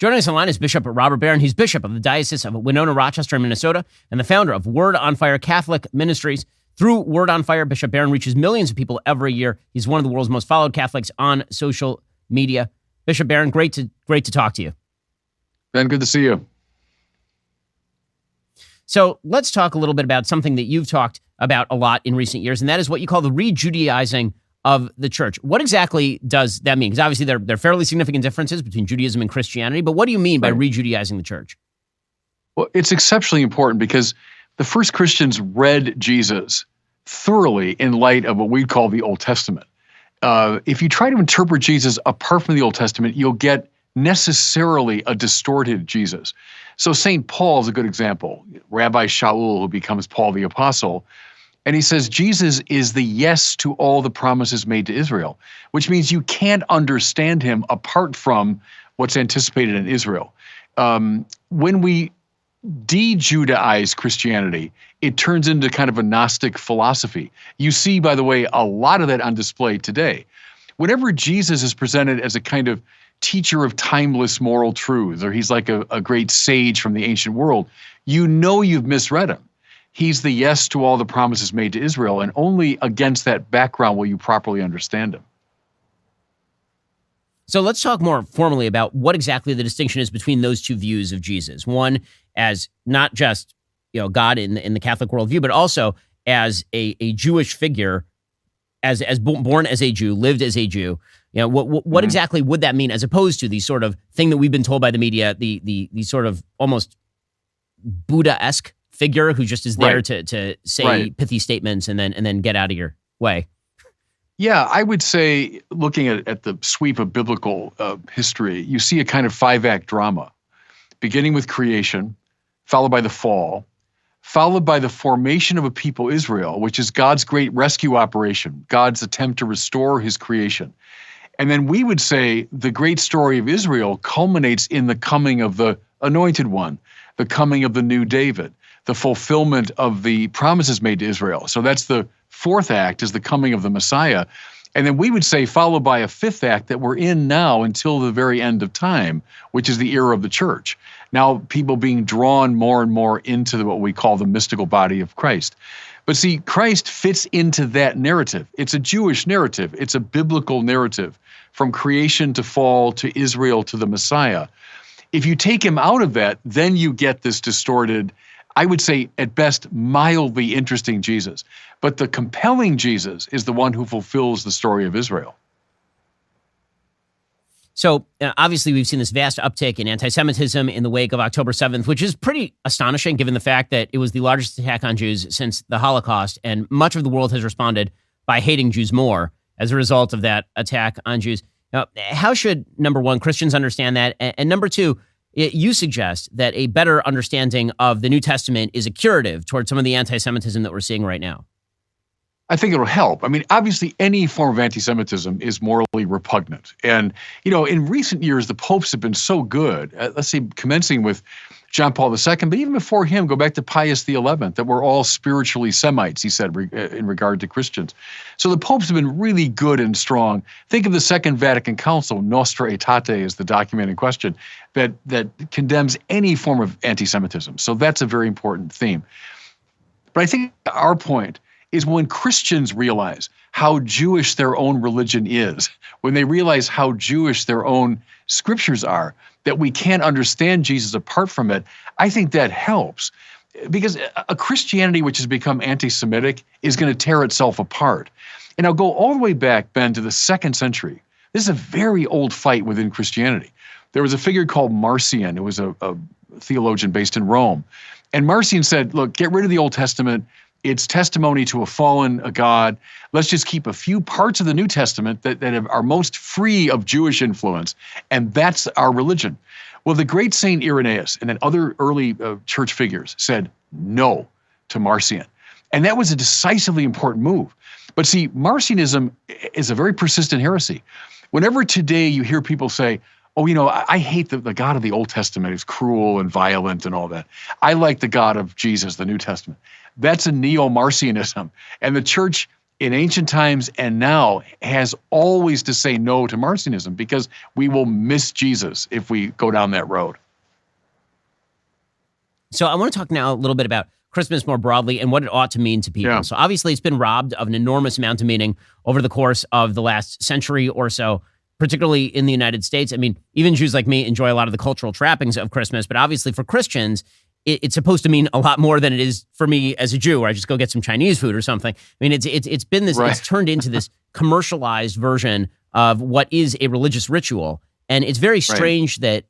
Joining us online is Bishop Robert Barron. He's Bishop of the Diocese of Winona, Rochester, Minnesota, and the founder of Word on Fire Catholic Ministries. Through Word on Fire, Bishop Barron reaches millions of people every year. He's one of the world's most followed Catholics on social media. Bishop Barron, great to talk to you. Ben, good to see you. So let's talk a little bit about something that you've talked about a lot in recent years, and that is what you call the Re-Judaizing of the church. What exactly does that mean? Because obviously there are fairly significant differences between Judaism and Christianity, but what do you mean by Re-Judaizing the church? Well, it's exceptionally important because the first Christians read Jesus thoroughly in light of what we'd call the Old Testament. If you try to interpret Jesus apart from the Old Testament, you'll get necessarily a distorted Jesus. So St. Paul is a good example. Rabbi Shaul, who becomes Paul the Apostle, and he says Jesus is the yes to all the promises made to Israel, which means you can't understand him apart from what's anticipated in Israel. When we de-Judaize Christianity, it turns into kind of a Gnostic philosophy. You see, by the way, a lot of that on display today. Whenever Jesus is presented as a kind of teacher of timeless moral truths, or he's like a great sage from the ancient world, you know you've misread him. He's the yes to all the promises made to Israel, and only against that background will you properly understand him. So let's talk more formally about what exactly the distinction is between those two views of Jesus. One as not just God in the Catholic worldview, but also as a Jewish figure, as born as a Jew, lived as a Jew. What exactly would that mean, as opposed to the sort of thing that we've been told by the media, the sort of almost Buddha-esque figure who just is there to say pithy statements and then get out of your way? Yeah, I would say, looking at the sweep of biblical history, you see a kind of 5-act drama, beginning with creation, followed by the fall, followed by the formation of a people, Israel, which is God's great rescue operation, God's attempt to restore his creation. And then we would say the great story of Israel culminates in the coming of the Anointed One, the coming of the new David, the fulfillment of the promises made to Israel. So that's the 4th act, is the coming of the Messiah. And then we would say, followed by a 5th act that we're in now until the very end of time, which is the era of the church. Now people being drawn more and more into what we call the mystical body of Christ. But see, Christ fits into that narrative. It's a Jewish narrative. It's a biblical narrative, from creation to fall to Israel to the Messiah. If you take him out of that, then you get this distorted, I would say at best mildly interesting Jesus. But the compelling Jesus is the one who fulfills the story of Israel. So obviously we've seen this vast uptick in anti-Semitism in the wake of October 7th, which is pretty astonishing given the fact that it was the largest attack on Jews since the Holocaust, and much of the world has responded by hating Jews more as a result of that attack on Jews. Now, how should, number one, Christians understand that? And number two, you suggest that a better understanding of the New Testament is a curative towards some of the anti-Semitism that we're seeing right now. I think it'll help. I mean, obviously, any form of anti-Semitism is morally repugnant. And, in recent years, the popes have been so good, let's say commencing with John Paul II, but even before him, go back to Pius XI, that we're all spiritually Semites, he said, in regard to Christians. So the popes have been really good and strong. Think of the Second Vatican Council, Nostra Aetate is the document in question, that condemns any form of anti-Semitism. So that's a very important theme. But I think our point is when Christians realize how Jewish their own religion is, when they realize how Jewish their own scriptures are, that we can't understand Jesus apart from it, I think that helps. Because a Christianity which has become anti-Semitic is going to tear itself apart. And I'll go all the way back, Ben, to the 2nd century. This is a very old fight within Christianity. There was a figure called Marcion, who was a theologian based in Rome. And Marcion said, look, get rid of the Old Testament. It's testimony to a fallen God. Let's just keep a few parts of the New Testament that are most free of Jewish influence, and that's our religion. Well, the great Saint Irenaeus and then other early church figures said no to Marcion. And that was a decisively important move. But see, Marcionism is a very persistent heresy. Whenever today you hear people say, oh, I hate the God of the Old Testament. It's cruel and violent and all that. I like the God of Jesus, the New Testament. That's a neo-Marcionism. And the church in ancient times and now has always to say no to Marcionism, because we will miss Jesus if we go down that road. So I want to talk now a little bit about Christmas more broadly and what it ought to mean to people. Yeah. So obviously it's been robbed of an enormous amount of meaning over the course of the last century or so, particularly in the United States. I mean, even Jews like me enjoy a lot of the cultural trappings of Christmas, but obviously for Christians, it's supposed to mean a lot more than it is for me as a Jew, where I just go get some Chinese food or something. I mean, it's been this, It's turned into this commercialized version of what is a religious ritual. And it's very strange that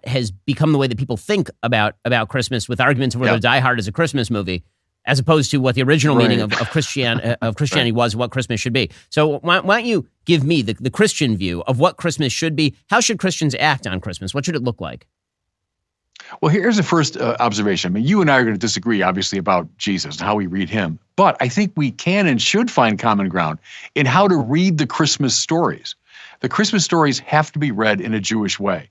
has become the way that people think about Christmas, with arguments of whether Die Hard is a Christmas movie, as opposed to what the original meaning of Christianity was, what Christmas should be. So why don't you give me the Christian view of what Christmas should be? How should Christians act on Christmas? What should it look like? Well, here's the first observation. I mean, you and I are going to disagree, obviously, about Jesus and how we read him. But I think we can and should find common ground in how to read the Christmas stories. The Christmas stories have to be read in a Jewish way.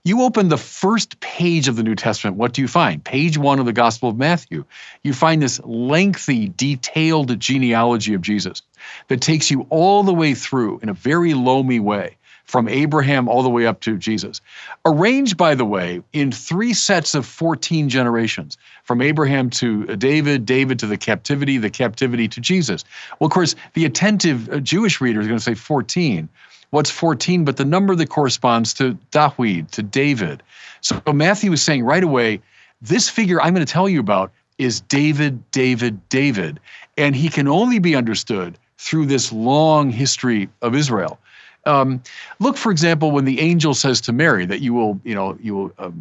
You open the first page of the New Testament, what do you find? Page 1 of the Gospel of Matthew. You find this lengthy, detailed genealogy of Jesus that takes you all the way through in a very loamy way, from Abraham all the way up to Jesus. Arranged, by the way, in 3 sets of 14 generations, from Abraham to David, David to the captivity to Jesus. Well, of course, the attentive Jewish reader is going to say 14. What's 14 but the number that corresponds to Dawid, to David? So Matthew is saying right away, this figure I'm going to tell you about is David, David, David. And he can only be understood through this long history of Israel. Look, for example, when the angel says to Mary that you will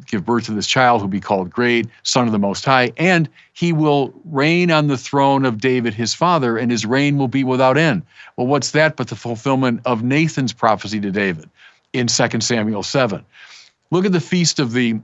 give birth to this child who'll be called great, Son of the Most High, and he will reign on the throne of David, his father, and his reign will be without end. Well, what's that but the fulfillment of Nathan's prophecy to David in 2 Samuel 7? Look at the Feast of the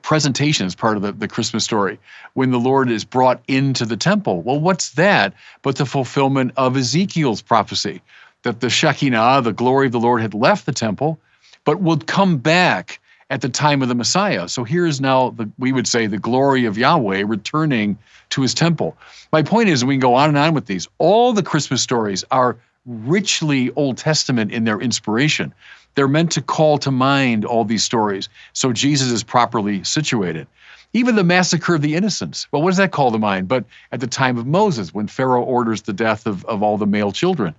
Presentation as part of the Christmas story, when the Lord is brought into the temple. Well, what's that but the fulfillment of Ezekiel's prophecy, that the Shekinah, the glory of the Lord, had left the temple, but would come back at the time of the Messiah. So here is now, we would say, the glory of Yahweh returning to his temple. My point is, we can go on and on with these. All the Christmas stories are richly Old Testament in their inspiration. They're meant to call to mind all these stories so Jesus is properly situated. Even the massacre of the innocents. Well, what does that call to mind? But at the time of Moses, when Pharaoh orders the death of all the male children.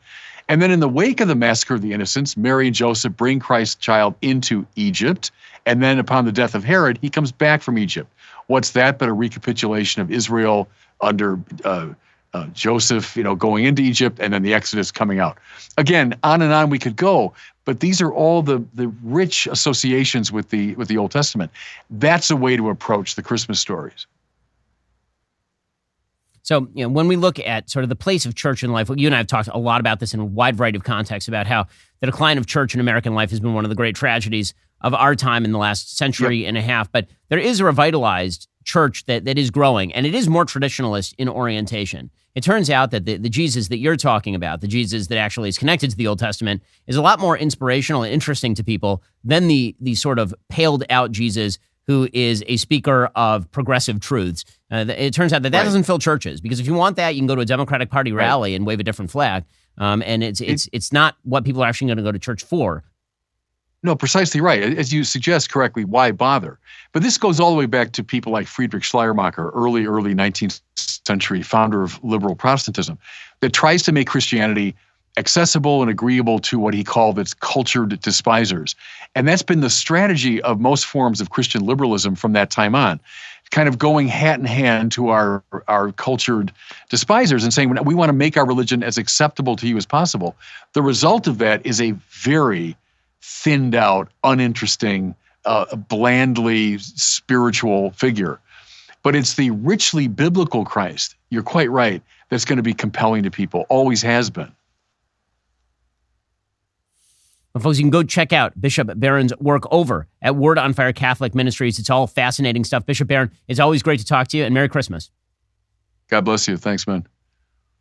And then in the wake of the massacre of the innocents, Mary and Joseph bring Christ's child into Egypt. And then upon the death of Herod, he comes back from Egypt. What's that but a recapitulation of Israel under Joseph, going into Egypt, and then the Exodus coming out. Again, on and on we could go, but these are all the rich associations with the Old Testament. That's a way to approach the Christmas stories. So, when we look at sort of the place of church in life, you and I have talked a lot about this in a wide variety of contexts, about how the decline of church in American life has been one of the great tragedies of our time in the last century and a half. But there is a revitalized church that is growing, and it is more traditionalist in orientation. It turns out that the Jesus that you're talking about, the Jesus that actually is connected to the Old Testament, is a lot more inspirational and interesting to people than the sort of paled out Jesus who is a speaker of progressive truths. It turns out that doesn't fill churches, because if you want that, you can go to a Democratic Party rally and wave a different flag. And it's not what people are actually going to go to church for. No, precisely right. As you suggest correctly, why bother? But this goes all the way back to people like Friedrich Schleiermacher, early 19th century founder of liberal Protestantism, that tries to make Christianity accessible and agreeable to what he called its cultured despisers. And that's been the strategy of most forms of Christian liberalism from that time on, kind of going hat in hand to our cultured despisers and saying, we want to make our religion as acceptable to you as possible. The result of that is a very thinned out, uninteresting, blandly spiritual figure. But it's the richly biblical Christ, you're quite right, that's going to be compelling to people, always has been. Well, folks, you can go check out Bishop Barron's work over at Word on Fire Catholic Ministries. It's all fascinating stuff. Bishop Barron, it's always great to talk to you, and Merry Christmas. God bless you. Thanks, man.